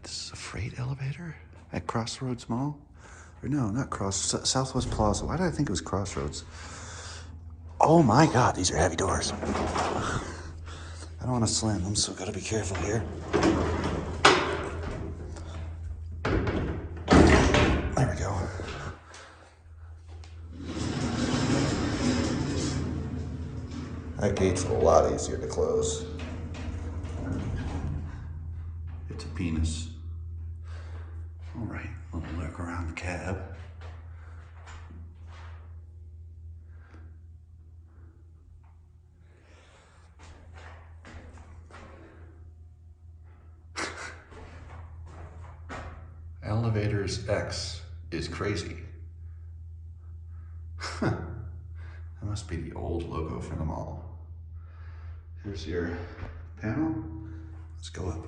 This is a freight elevator at Crossroads Mall? Or no, not Southwest Plaza. Why did I think it was Crossroads? Oh my God, these are heavy doors. I don't want to slam them, so gotta be careful here. There we go. That gate's a lot easier to close. It's a penis. All right, we'll look around the cab. Elevators X is crazy. That must be the old logo for them all. Here's your panel. Let's go up.